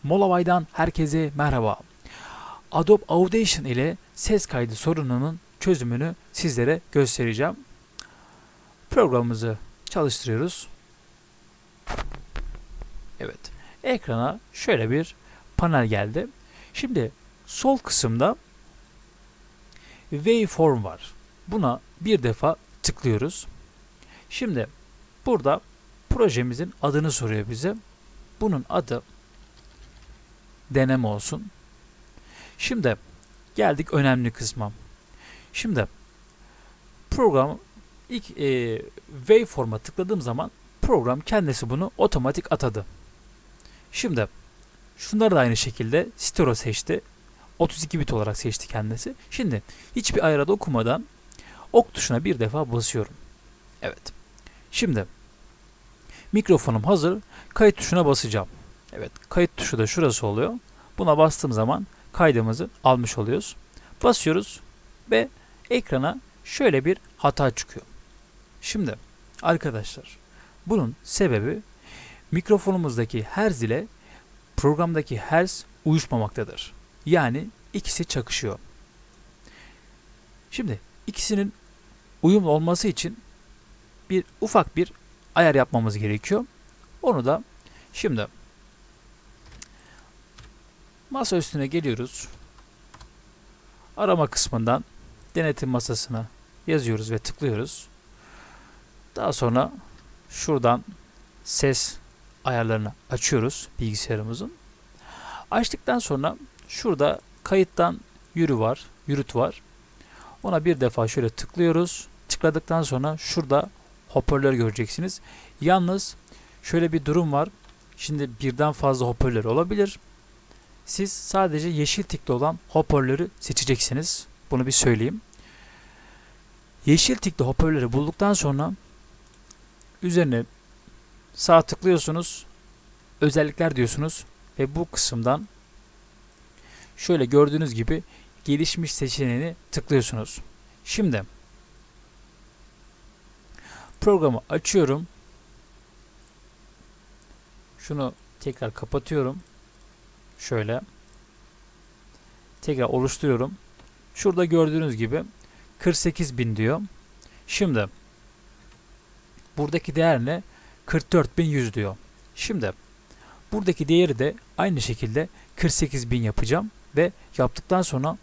Molovay'dan herkese merhaba. Adobe Audition ile ses kaydı sorununun çözümünü sizlere göstereceğim. Programımızı çalıştırıyoruz. Evet. Ekrana şöyle bir panel geldi. Şimdi sol kısımda Waveform var. Buna bir defa tıklıyoruz. Şimdi burada projemizin adını soruyor bize. Bunun adı deneme olsun. Şimdi geldik önemli kısma. Şimdi program ilk waveform'a tıkladığım zaman program kendisi bunu otomatik atadı. Şimdi şunları da aynı şekilde stereo seçti. 32 bit olarak seçti kendisi. Şimdi hiçbir ayara dokunmadan ok tuşuna bir defa basıyorum. Evet. Şimdi mikrofonum hazır. Kayıt tuşuna basacağım. Evet. Kayıt tuşu da şurası oluyor. Buna bastığım zaman kaydımızı almış oluyoruz. Basıyoruz ve ekrana şöyle bir hata çıkıyor. Şimdi arkadaşlar bunun sebebi mikrofonumuzdaki hertz ile programdaki hertz uyuşmamaktadır. Yani ikisi çakışıyor. Şimdi ikisinin uyumlu olması için ufak bir ayar yapmamız gerekiyor. Onu da şimdi masa üstüne geliyoruz. Arama kısmından denetim masasına yazıyoruz ve tıklıyoruz. Daha sonra şuradan ses ayarlarını açıyoruz bilgisayarımızın. Açtıktan sonra şurada kayıttan yürüt var. Ona bir defa şöyle tıklıyoruz. Tıkladıktan sonra şurada hoparlör göreceksiniz. Yalnız şöyle bir durum var. Şimdi birden fazla hoparlör olabilir. Siz sadece yeşil tikli olan hoparlörü seçeceksiniz. Bunu bir söyleyeyim. Yeşil tikli hoparlörü bulduktan sonra üzerine sağ tıklıyorsunuz. Özellikler diyorsunuz ve bu kısımdan şöyle gördüğünüz gibi gelişmiş seçeneğini tıklıyorsunuz. Şimdi programı açıyorum. Şunu tekrar kapatıyorum. Şöyle tekrar oluşturuyorum. Şurada gördüğünüz gibi 48.000 diyor. Şimdi buradaki değer ne? 44.100 diyor. Şimdi buradaki değeri de aynı şekilde 48.000 yapacağım ve yaptıktan sonra